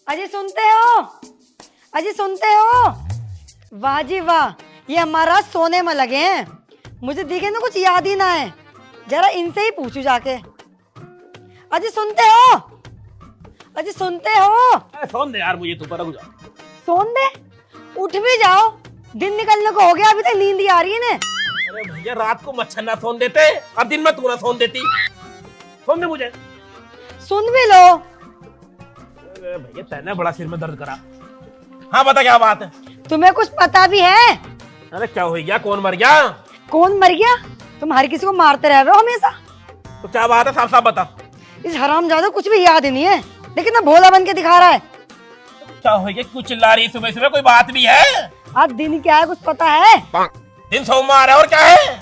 अजी सुनते हो? अजी सुनते हो? वाह जी वाह, ये हमारा सोने में लगे हैं। मुझे दिखे ना कुछ याद ही ना है, जरा इनसे ही पूछू जाके। अजी सुनते हो? अजी सुनते हो? सोन दे यार मुझे, तू पर रुक जा। सोन दे? उठ भी जाओ, दिन निकलने को हो गया, अभी तक नींद ही आ रही है ने। अरे भैया रात को मच्छर ना सोन देते, अब दिन में तू ना सोन देती। सोन दे मुझे। सुन भी लो। अरे भैया तेने बड़ा सिर में दर्द करा। हाँ बता क्या बात है? तुम्हें कुछ पता भी है? अरे क्या हो गया, कौन मर गया? कौन मर गया? तुम हर किसी को मारते रह रहे हो हमेशा। तो क्या बात है, साफ साफ बता। इस हरामजादा कुछ भी याद ही नहीं है, लेकिन ना भोला बन के दिखा रहा है। क्या हो गया, क्यों चिल्ला रही है सुबह सुबह? कोई बात भी है? आज दिन क्या है कुछ पता है? दिन सोमवार है और क्या है?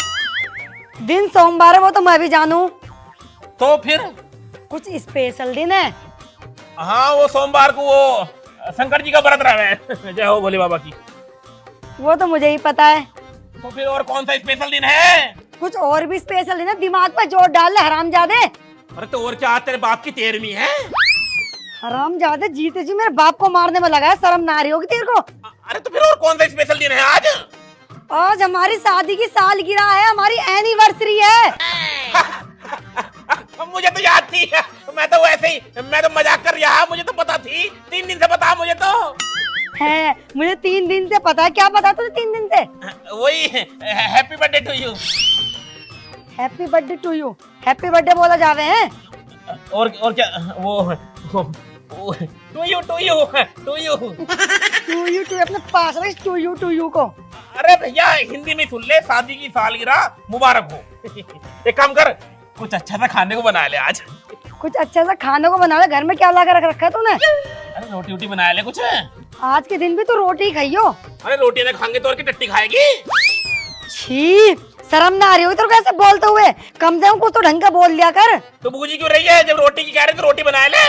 दिन सोमवार है वो तो मैं भी जानू। तो फिर? कुछ स्पेशल दिन है। हाँ वो सोमवार को वो शंकर जी का व्रत रहा है। जय हो भोले बाबा की। वो तो मुझे ही पता है। तो फिर और कौन सा स्पेशल दिन है? कुछ और भी स्पेशल दिन है, दिमाग पे जोर डाल ले हरामजादे। अरे तो और क्या, तेरे बाप की 13वीं है? हरामजादे जीते जी मेरे बाप को मारने में लगा है, शर्म ना आ रही होगी तेरे को? अरे तो फिर और कौन सा स्पेशल दिन है आज? आज हमारी शादी की सालगिरह है, हमारी एनिवर्सरी है। मुझे तो याद थी, मैं तो वैसे ही, मैं तो मजाक कर रहा, मुझे तो पता थी। 3 दिन से पता मुझे तो है। मुझे 3 दिन से पता है। क्या पता तुझे 3 दिन से? वही happy birthday to you. Happy birthday to you? Happy birthday बोला जावे हैं? और क्या वो to you to you to you to you to अपने पास रख, टू यू को। अरे भैया हिंदी में सुन ले, शादी की सालगिरह मुबारक हो। एक काम कर, कुछ अच्छा सा खाने को बना ले आज। कुछ अच्छा सा खाने को बना ले। घर में क्या ला कर रख रखा है तूने? अरे रोटी वोटी बना ले कुछ। आज के दिन भी तू रोटी ही खाइयो। अरे रोटी ना खाएंगे तो और की टट्टी खाएगी? छी, शर्म ना आ रही होगी तेरे को ऐसे बोलते हुए? कम से कम कुछ तो ढंग का बोल लिया कर। तो बूजी क्यों रही है? जब रोटी की कह रहे तो रोटी बना ले।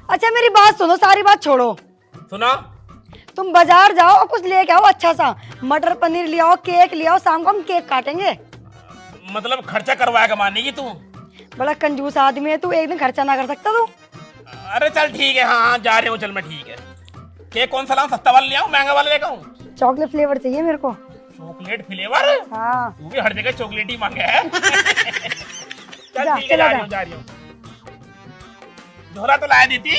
अच्छा मेरी बात सुनो, सारी बात छोड़ो। सुना? तुम बाजार जाओ और कुछ लेके आओ अच्छा सा। मटर पनीर ले आओ, केक ले आओ, शाम को हम केक काटेंगे। मतलब खर्चा करवाएगा माने की तू? बड़ा कंजूस आदमी है तू, एक दिन खर्चा ना कर सकता तू? अरे चल ठीक है, हाँ जा रहे हो, चल मैं ठीक है। केक कौन सा लाऊं, सस्ता वाला ले आऊं महंगा वाला लेकर आऊं? चॉकलेट फ्लेवर चाहिए मेरे को। Chocolate flavour? हाँ। तू भी हर जगह चॉकलेट ही मांगे है। चल जा, ठीक है, जा रही हूँ। झोला तो लाया देती।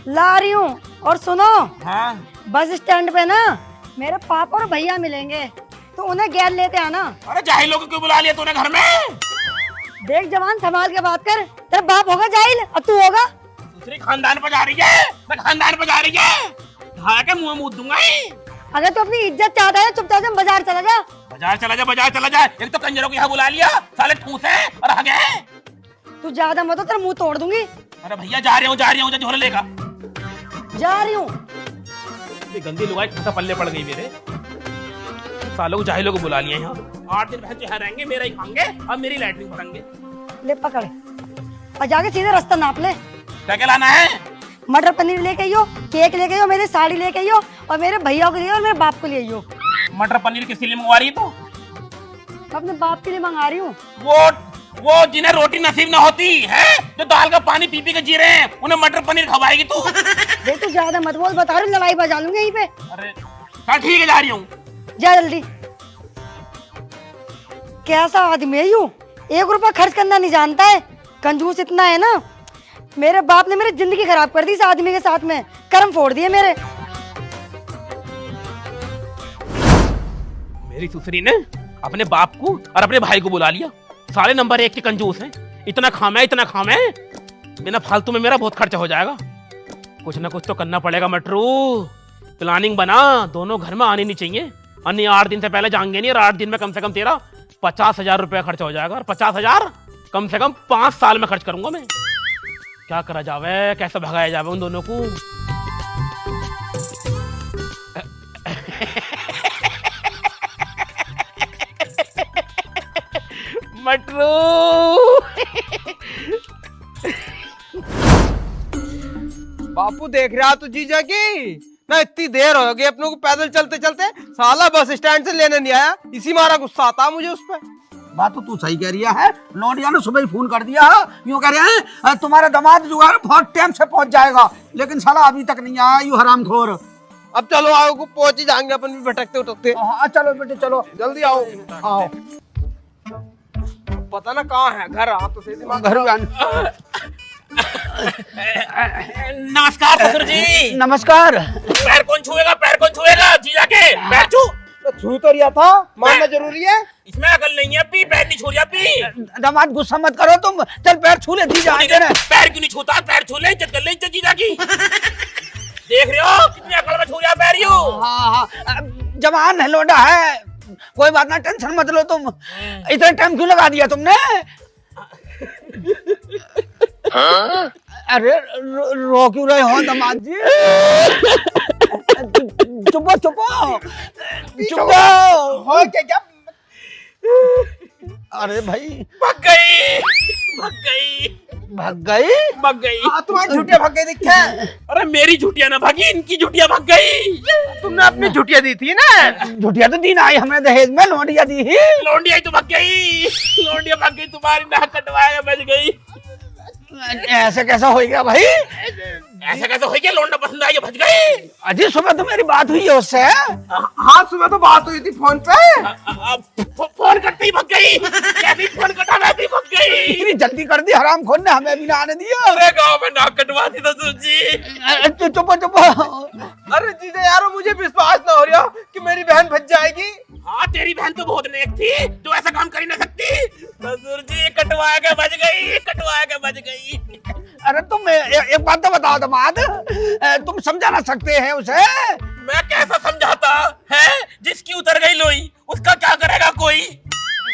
ला रही हूँ। और सुनो, हाँ बस स्टैंड पे ना मेरे पापा और भैया मिलेंगे, तो उन्हें गैर लेते आना। अरे जाहिलों को क्यों बुला लिया तूने घर में? देख जवान, संभाल के बात कर। तेरा बाप होगा जाहिल, अब तू होगा। दूसरी खानदान पर जा रही है, मैं खानदान पर जा रही है। ढा के मुंह मूद दूंगा ही। अगर तू अपनी इज्जत चाहता है चुपचाप से बाजार चला जा। बाजार चला जा, बाजार चला जा। एक तो कंजरों को यहाँ बुला लिया, साले ठूस है और हगे। तू ज्यादा मत हो, तेरा मुंह तोड़ दूंगी। अरे भैया जा रही हूँ, झोला लेगा। जा रही हूँ। गंदी लुगाई खाता पल्ले पड़ गई मेरे। सालों को जाहिलों को बुला लिया यहाँ। 8 दिन भैंस यहाँ रहेंगे, मेरा ही खाएंगे और मेरी लैटरिन भरेंगे। ले पकड़ और जाके सीधे रास्ता नाप ले। क्या क्या लाना है? मटर पनीर लेके आइयो, केक लेके आइयो, मेरी साड़ी लेके आइयो, और मेरे भैया के लिए और मेरे बाप के लिए आइयो। मटर पनीर किसके लिए मंगवा रही है तू? मैं अपने बाप के लिए मंगा रही हूँ। वो जिन्हें रोटी नसीब ना होती है, जो दाल का पानी पी पी के जी रहे हैं, उन्हें मटर पनीर खवाएगी तू? देख तू ज्यादा मत बोल, बता रही हूँ लड़ाई बजा लूंगी यहीं पे। अरे चल ठीक है, जा रही हूँ। जा जल्दी। कैसा आदमी है यूं, 1 रुपया खर्च करना नहीं जानता है। कंजूस इतना है ना, मेरे बाप ने मेरी जिंदगी खराब कर दी इस आदमी के साथ में, कर्म फोड़ दिए मेरे। मेरी सुसरी ने अपने बाप को और अपने भाई को बुला लिया। सारे नंबर 1 के कंजूस हैं। इतना खामे बिना फालतू में मेरा बहुत खर्चा हो जाएगा। कुछ ना कुछ तो करना पड़ेगा मटरू। प्लानिंग बना, दोनों घर में आने नहीं चाहिए। अन्य 8 दिन से पहले जाएंगे नहीं, और 8 दिन में कम से कम तेरा 50,000 रुपया खर्चा हो जाएगा। और 50,000 कम से कम 5 साल में खर्च करूंगा मैं। क्या करा जावे, कैसे भगाया जावे उन दोनों को? मटरू बापू देख रहा तू जीजा की ना, इतनी देर हो गई अपनों को पैदल चलते चलते। साला बस स्टैंड से लेने नहीं आया, इसी मारा गुस्सा आता मुझे उस पर। बात तो तू सही कह रही है। लौंडिया ने सुबह ही फोन कर दिया, यूं कह रहे हैं तुम्हारा दामाद जो है बहुत टाइम से पहुंच जाएगा, लेकिन साला अभी तक नहीं आया, यू हरामखोर। अब चलो आओ को पहुंच ही जाएंगे अपन भी भटकते उठकते। हाँ चलो बेटे चलो, जल्दी आओ। आओ पता ना कहाँ है घर, आ तो सही दिमाग। घर नमस्कार ससुर जी। नमस्कार। पैर कौन छुएगा, पैर कौन छुएगा? जीजा के पैर छू। तो छू तो रिया था, मानना जरूरी है। इसमें अकल नहीं है अभी, पैर नहीं छू रही अभी। दामाद गुस्सा मत करो तुम, चल पैर छू ले जीजा आएंगे ना। पैर क्यों नहीं छूता? पैर छू ले, इज्जत कर ले इज्जत जीजा की। देख रहे हो कितनी अकल में छू रहा पैर यू। हाँ जवान है, लोडा है, कोई बात ना, टेंशन मत लो तुम। इतना टाइम क्यों लगा दिया तुमने? अरे रो क्यों रहे हो दामाद जी? चुपो चुपो चुपो। हो क्या? अरे भाई भाग गई, भाग गई, भाग गई। भाग गई। तुम्हारी झूठिया भाग गई दिखे। अरे मेरी झुटिया ना भागी, इनकी झुटिया भाग गई। तुमने अपनी झूठिया दी थी ना। झुटिया तो दी ना आई हमने, दहेज में लौंडिया दी ही। लौंडिया ही तो भाग गई, लौंडिया भाग गई, तुम्हारी नाक कटवाया बच गई। ऐसे कैसा हो गया भाई? ऐसा कैसे हो गया? लौंडा पसंद आई भज गई। अजी सुबह तो मेरी बात हुई है उससे। हाँ सुबह तो बात हुई थी फोन पे। फोन करते ही भाग गई। कैसे फोन कटा वैसे ही भाग गई। इतनी जल्दी कर दी हराम खोर ने, हमें भी ना आने दिया। अरे गाँव में नाक कटवा दी ससुर जी। चुपो चुपो। अरे जीजा यार मुझे विश्वास ना हो रहा कि मेरी बहन भज जाएगी। हाँ तेरी बहन तो बहुत नेक थी, जो ऐसा काम कर ही ना सकती। ससुर जी कटवा के बच गई, कटवा के बच गई। अरे तुम एक बात तो बताओ दामाद, तुम समझा ना सकते हैं उसे? मैं कैसा समझाता है? जिसकी उतर गई लोई उसका क्या करेगा कोई?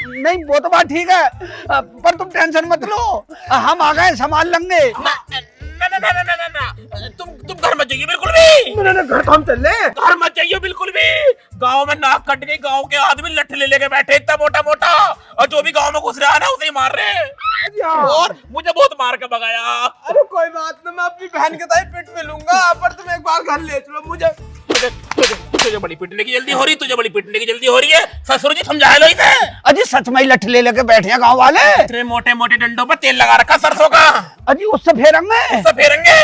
नहीं वो तो बात ठीक है, पर तुम टेंशन मत लो, हम आ गए संभाल लेंगे। ना ना ना ना ना ना ना, तुम घर मत जाइए बिल्कुल भी। मैंने घर तो हम चल ले। घर मत जाइए बिल्कुल भी। गांव में नाक कट गई, गांव के आदमी लठ ले लेके बैठे इतना मोटा मोटा, और जो भी गांव में घुस रहा है ना उसे ही मार रहे हैं। और मुझे बहुत मार के भगाया। अरे कोई बात नहीं, मैं अपनी बहन के ताई पिट पे लूंगा, पर तुम एक बार घर ले चलो मुझे। तुझे बड़ी पिटने की जल्दी हो रही, तुझे बड़ी पिटने की जल्दी हो रही है। ससुर जी समझा लो इसे। अजी सच में ही लठ ले लेके बैठे हैं गाँव वाले। इतने मोटे मोटे डंडों पर तेल लगा रखा सरसों का। अजी उससे फेरेंगे। सब फेरेंगे।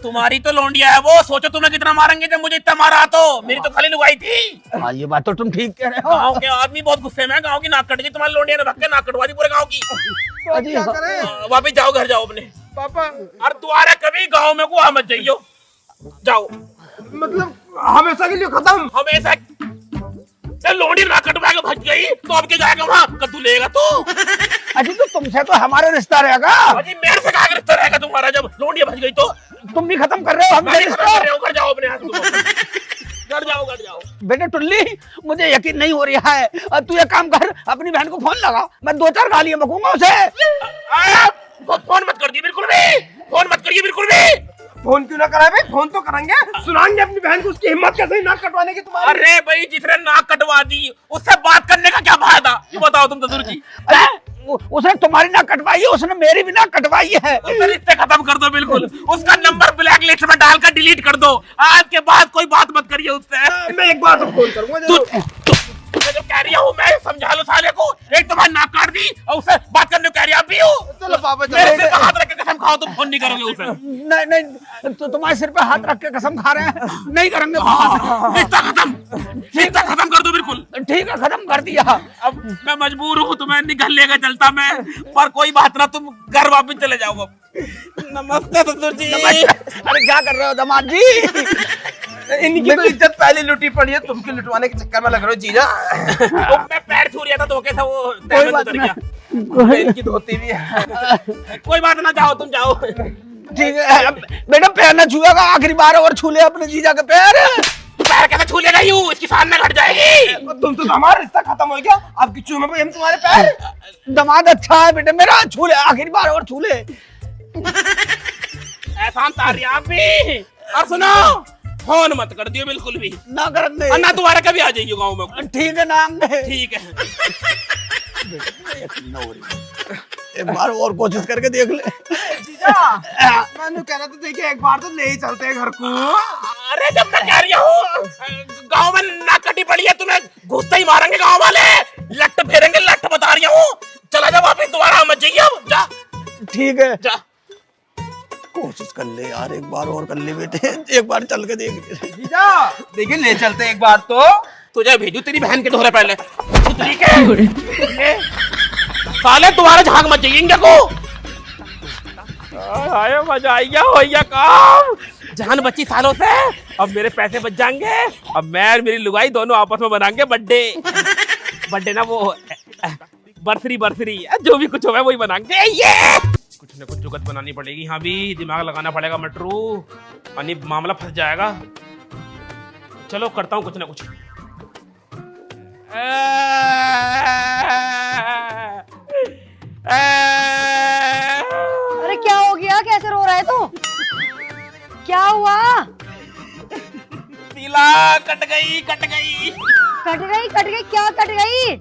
तुम्हारी तो लौंडिया है वो, सोचो तुम्हें कितना मारेंगे जब मुझे इतना मारा। तो मेरी तो खाली लुगाई थी। हाँ ये बात तो तुम ठीक कह रहे हो। गांव के आदमी बहुत गुस्से में है, गांव की नाक कट गई, तुम्हारी लौंडिया ने भग के नाक कटवा दी पूरे गांव की। तो अब अजी क्या हाँ। करें वापिस जाओ, घर जाओ अपने। पापा? और दोबारा कभी गांव में को मत जाइयो, जाओ। मतलब हमेशा के लिए खत्म? हमेशा लोंडी नाक कटवा के भज गई तो अब क्या जाएगा वहाँ? कद्दू लेगा तो। अजी तो तुमसे तो हमारा रिश्ता रहेगा। अजी मेरे से क्या रिश्ता रहेगा तुम्हारा? जब लौंडिया भज गई तो तुम भी खत्म कर रहे हो मैं हमसे नहीं खत्म रिश्ता। कर रहा हूँ। घर जाओ अपने हाथ घर जाओ, घर जाओ। बेटे टुल्ली, मुझे यकीन नहीं हो रहा है, तू एक काम कर, अपनी बहन को फोन लगा, मैं 2-4 गालियां बकूंगा उसे। फोन मत कर दिए बिल्कुल भी, फोन मत करिए बिल्कुल भी। फोन क्यों ना कराए भाई? फोन तो करेंगे, सुनाएंगे अपनी बहन को, उसकी हिम्मत कैसे नाक कटवाने की तुम्हारी। अरे भाई जिसने नाक कटवा दी उससे बात करने का क्या फायदा? ये बताओ तुम ससुर जी। उसने तुम्हारी ना कटवाई है, उसने मेरी भी ना कटवाई है। उससे रिश्ते खत्म कर दो बिल्कुल, उसका नंबर ब्लैक लिस्ट में डालकर डिलीट कर दो। आज के बाद कोई बात मत करिए उससे। मैं एक बार तो फोन करूंगा जरूर। मैं जो कह रही हूँ मैं समझा लो साले को। एक तुम्हारी नाक काट दी और उससे बात करने को कह रही आप भी हो। चलो पापा मेरे चलो। सिर पे हाथ रख के कसम खाओ तुम फोन नहीं करोगे उसे। नहीं नहीं, तो तुम्हारे सिर पे हाथ रख के कसम खा रहे हैं, नहीं करेंगे। रिश्ता खत्म कर दो बिल्कुल। ठीक है खत्म कर दिया। अब मैं मजबूर हूँ तुम्हें निकल लेकर चलता मैं, पर कोई बात ना, तुम घर वापस चले जाओ अब। नमस्ते ससुर जी। अरे क्या कर रहे हो दामाद जी? इनकी तो इज्जत पहले लुटी पड़ी है, तुमकी लुटवाने के चक्कर में लग रहे हो जीजा। तो मैं पैर छू रहा था तो कैसा वो कोई तहमत बात उतर ना, गया। इनकी धोती भी है। कोई बात ना, जाओ तुम जाओ। ठीक है बेटा, पैर ना छुएगा, आखिरी बार और छू ले अपने जीजा के पैर। पैर कैसे छू लेगा यूं? इसकी शान में घट जाएगी। तुम तो हमारा रिश्ता खत्म हो गया, अब की चूमे पे हम तुम्हारे पैर। दामाद अच्छा है बेटे मेरा, छू ले आखिरी बार और छू ले। एहसान तार आप भी। और सुनो, फोन मत कर दियो बिल्कुल भी, ना कर दे। और ना दोबारा कभी आ जाइए गाँव में। ठीक है नाम दे। ठीक है। एक बार और कोशिश करके देख ले। जीजा मैंने कहना तो देखिए, एक बार तो ले ही चलते हैं घर को। अरे जब मैं कह रही हूँ गाँव में नाक कटी पड़ी है, तुम्हें घुसते ही मारेंगे गाँव वाले, लट फेरेंगे, लट बता रही हूँ। जा ठीक है, जा। कोशिश कर ले यार, एक बार और कर ले बेटे, एक बार चल के देख। जीजा देखिए ले चलते एक बार तो। तुझे भेजू तेरी बहन के ढोरे पहले छुतरी के ये साले तुम्हारे झाग मच जाएंगे क्या को। आया मजा आइया होइया काम, जान बची सालों से, अब मेरे पैसे बच जाएंगे, अब मैं और मेरी लुगाई दोनों आपस में बनाएंगे बर्थडे ना वो बर्सरी जो भी कुछ हो वही बनाएंगे। ये कुछ ना कुछ जुगत बनानी पड़ेगी, यहाँ भी दिमाग लगाना पड़ेगा मटरू, अनि मामला फंस जाएगा। चलो करता हूँ कुछ ना कुछ। अरे क्या हो गया, कैसे रो रहा है तू? क्या हुआ? सीला कट गई कट गई क्या कट गई?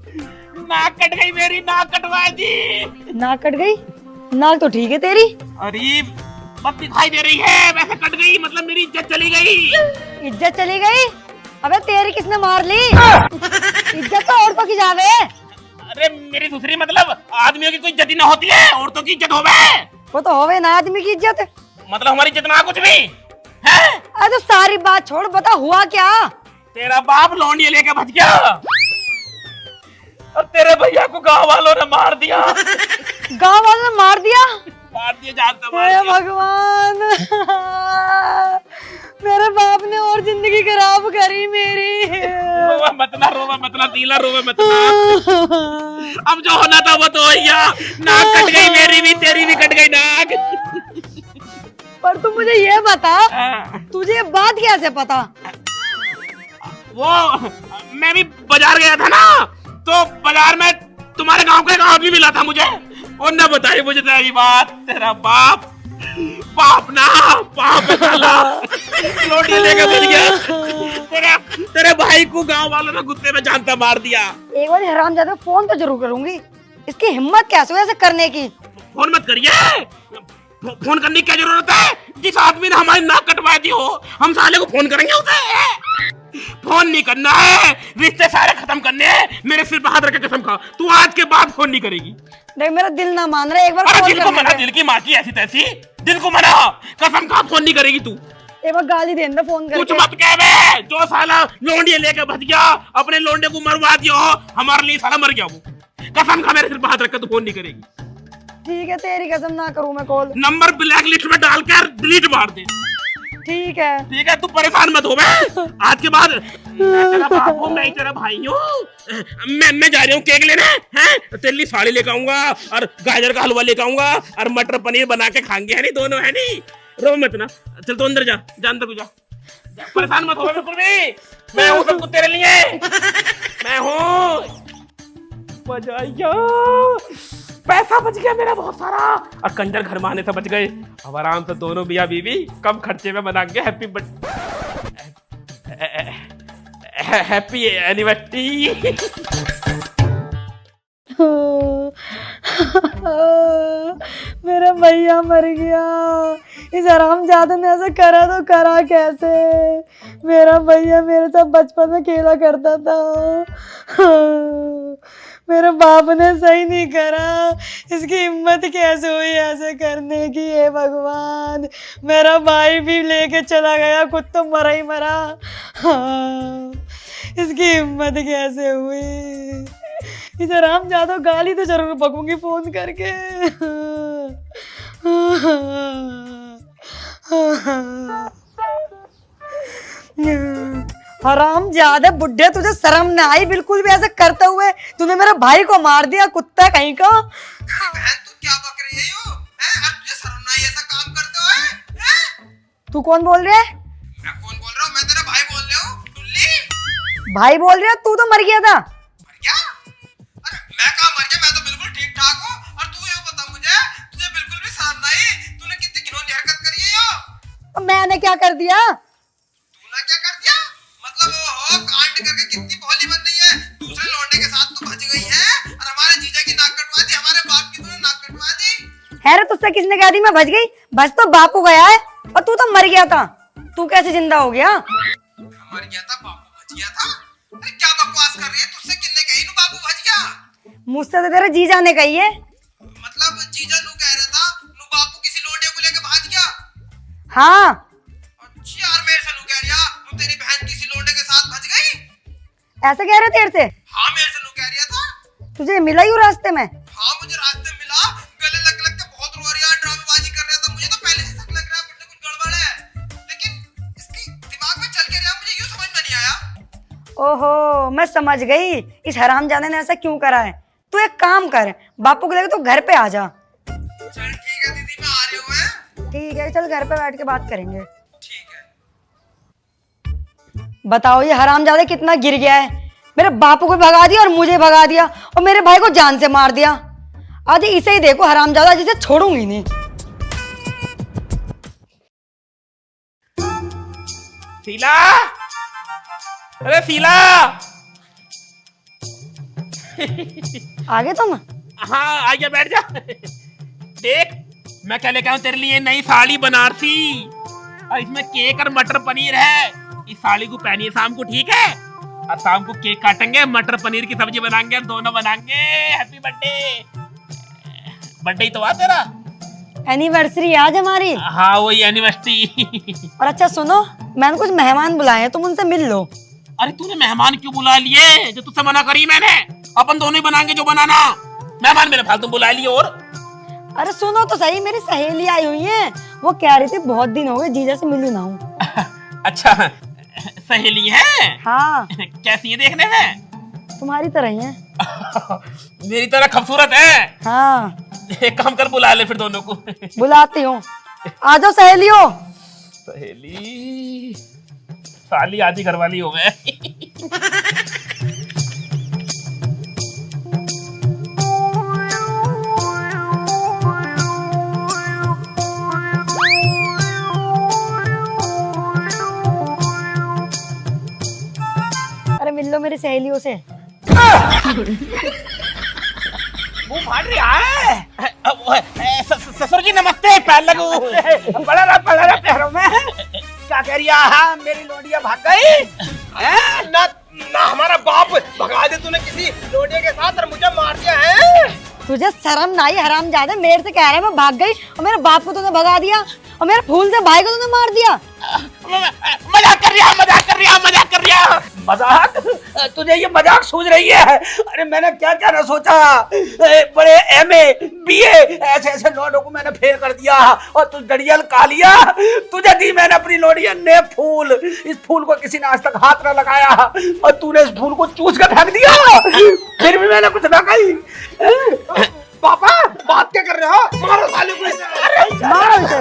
नाक कट गई मेरी, नाक कटवा दी। नाक कट गई? नाक तो ठीक है तेरी। अरे बस दिखाई दे रही है, वैसे कट गई मतलब मेरी इज्जत चली गई। इज्जत चली गई? अबे तेरी किसने मार ली? इज्जत तो औरतों की जावे। अरे मेरी दूसरी मतलब आदमियों की कोई इज्जत ही ना होती है, औरतों की इज्जत होवे। वो तो होवे ना आदमी की इज्जत। मतलब हमारी इज्जत ना कुछ भी है। अरे तो सारी बात छोड़, बता हुआ क्या? तेरा बाप लौंडिया लेके भज गया और तेरे भैया को गांव वालों ने मार दिया। गांव वालों ने मार दिया? जानता मार हे दिया। भगवान, मेरे बाप ने और जिंदगी खराब करी मेरी। रोवा मत ना तीला, रोवा मत ना। अब जो होना था वो तो हो गया, नाक कट गई मेरी भी, तेरी भी कट गई नाक। पर तू मुझे ये बता, तुझे ये बात कैसे पता? वो मैं भी बाजार गया था ना, तो बाजार में तुम्हारे गांव का एक आदमी मिला था मुझे, और न बताई मुझे तेरी बात। तेरा बाप ना बाप लोटी लेकर बच गया। तेरे भाई को गांव वालों ने गुस्से में जानता मार दिया। एक बार हरामजादा फोन तो जरूर करूंगी, इसकी हिम्मत कैसे हुई ऐसे करने की? फोन मत करिए, फोन करने की क्या जरूरत है? जिस आदमी ने हमारी नाक कटवा दी हो, हम साले को फोन करेंगे उसे? फोन नहीं करना है, रिश्ते सारे खत्म करने हैं। मेरे सिर पर हाथ रख के कसम खा, तू आज के बाद फोन नहीं करेगी। देख मेरा दिल ना मान रहा है, एक बार अरे फोन दिल को करने मना, दे। दिल की माँ की ऐसी तैसी, दिल को मना, कसम खा फोन नहीं करेगी तू। एक बार गाली देना फोन कुछ करके। मत कह बे, जो साला लोंडिया लेके भज गया, अपने लोंडे को मरवा दिया हो, हमारे लिए साला मर गया वो। कसम खा मेरे सिर पर हाथ रख के तू फोन नहीं करेगी। ठीक है, तेरी कसम ना करूं मैं कॉल। नंबर ब्लैक लिस्ट में डालकर डिलीट मार दे। ठीक है, तू परेशान मत हो बे। आज के बाद मैं तेरा बाप हूँ, मैं तेरा भाई हूँ। मैं जा रही हूँ केक लेने, हैं? तेरे लिए साड़ी लेकर आऊंगा और गाजर का हलवा लेकर आऊंगा और मटर पनीर बना के खाएंगे, है नहीं दोनों, है नहीं? रो मत ना, चल तो अंदर जा, अंदर को जा। परेशान मत हो बिल्कुल भी, मैं हूँ सब कुछ तेरे लिए, मैं हूँ। बजाइया पैसा बच गया मेरा बहुत सारा, और कंजर घर में आने से बच गए। अब आराम से दोनों मियां बीवी कम खर्चे में बनाएंगे हैप्पी हैप्पी एनिवर्सरी। मेरा भैया मर गया, इस हरामजादे ने ऐसा करा तो करा कैसे? मेरा भैया मेरे साथ बचपन में खेला करता था, मेरे बाप ने सही नहीं करा, इसकी हिम्मत कैसे हुई ऐसे करने की? हे भगवान, मेरा भाई भी लेके चला गया, खुद तो मरा ही मरा। हाँ, इसकी हिम्मत कैसे हुई? इस हरामजादा गाली तो जरूर बकूंगी फोन करके। हरामजादा बुड्ढे, तुझे शर्म न आई बिल्कुल भी ऐसे करते हुए? तूने मेरे भाई को मार दिया, कुत्ता कहीं का। बहन तू क्या बक रही है यो? हैं? अब तुझे शर्म नहीं ऐसा काम करते हो? हैं? तू कौन बोल रहा है? मैं कौन बोल रहा हूँ? मैं तेरा भाई बोल रहा हूँ, टुल्ली। भाई बोल रहा है? तू तो मर गया था। मर गया? अरे मैं कहाँ मर गया, मैं तो बिल्कुल ठीक ठाक हूँ। और तू ये बता मुझे, तुझे बिल्कुल भी शर्म नहीं? तूने कितनी घिनौनी हरकत करी है यो? मैंने क्या कर दिया? तूने क्या कर दिया? मतलब वो कांड करके कितनी भोली बन रही है, दूसरे लौंडे के साथ तू भज गई है और हमारे जीजा की नाक कटवा दी, हमारे बाप की तूने नाक कटवा दी। है रे, तुझसे किसने कह दी मैं भज गई? बस तो बापू गया है और तू तो मर गया था। तू कैसे जिंदा हो गया? मर गया था, बापू भज गया था? अरे क्या बकवास कर रही है? तुझसे किसने कही नू बापू भज गया? मुझसे तो तेरे जीजा ने कही है। मतलब जीजा हाँ अच्छी यार मेरे से नु कह रिया तू तेरी बहन किसी लौंडे के साथ भज गई। ऐसे कह रहे तेरे से? हाँ मेरे से नु कह रिया था। तुझे मिला ही रास्ते में? हाँ मुझे रास्ते में मिला, गले लग लग के बहुत रो रहा, ड्रामेबाजी कर रहा था। मुझे तो पहले से शक लग रहा है बेटे कुछ गड़बड़ है, लेकिन इसके दिमाग में चल के रहा मुझे यूं समझ में नहीं आया। ओहो मैं समझ गई इस हरामजादे ने ऐसा क्यों करा है। तू एक काम कर, बापू को लेकर तू घर पे आ जा। चल ठीक है दीदी मैं आ रही हूँ। मैं ठीक है चल घर पे बैठ के बात करेंगे। ठीक है। बताओ ये हरामजादे कितना गिर गया है। मेरे बापू को भगा दिया और मुझे भगा दिया और मेरे भाई को जान से मार दिया। आज इसे ही देखो हरामजादा, जिसे छोड़ूंगी नहीं। शीला, अरे शीला। आगे तुम? हाँ आइए बैठ जा। देख मैं क्या लेके आऊं तेरे लिए नई साड़ी बनारसी, और इसमें केक और मटर पनीर है। इस साड़ी को पहनिए शाम को, ठीक है? और शाम को केक काटेंगे, मटर पनीर की सब्जी बनाएंगे, दोनों बनाएंगे। Happy birthday. बर्थडे ही तो आ तेरा। एनिवर्सरी आज हमारी। हाँ वही एनिवर्सरी। और अच्छा सुनो, मैंने कुछ मेहमान बुलाए हैं, तुम उनसे मिल लो। अरे तूने मेहमान क्यों बुला लिए? जो तुझसे मना करी मैंने। अपन दोनों ही बनाएंगे जो बनाना। मेहमान मेरे फालतू बुला लिए। और अरे सुनो तो सही, मेरी सहेली आई हुई है, वो कह रही थी बहुत दिन हो गए जीजा से मिली ना हूँ। अच्छा सहेली है? हाँ कैसी है देखने में? तुम्हारी तरह ही है। मेरी तरह खूबसूरत है? हाँ एक काम कर बुला ले फिर दोनों को। बुलाती हूँ, आ जाओ सहेलियों। सहेली साली आधी घरवाली हो गए। अरे मिल लो मेरी सहेलियों से। मुंह फाड़ रहा है। ससुर जी नमस्ते। पैर लगो। पड़ा रहा पैरों में। क्या कह रही है? मेरी लोडिया भाग गई हैं? ना हमारा बाप भगा दे तूने किसी लौंडे के साथ और मुझे मार दिया है। तुझे शर्म ना आई हरामजादे? मेरे से कह रहे मैं भाग गई और मेरे बाप को तूने भगा दिया और मेरे फूल से भाई को तूने मार दिया। मजाक कर रहा, मजाक कर रहा, मजाक कर रहा। मजाक? तुझे ये मजाक सूझ रही है? अरे मैंने क्या क्या ना सोचा, बड़े MA BA ऐसे ऐसे लोडों को मैंने फेल कर दिया और तू दड़ियल कालिया। तुझे दी मैंने अपनी लोडिया ने फूल, इस फूल को किसी ने आज तक हाथ न लगाया और तूने इस फूल को चूस कर फेंक दिया। फिर भी मैंने कुछ ना कही। पापा बात क्या कर रहे हो? मारो साले को। मारो इसे।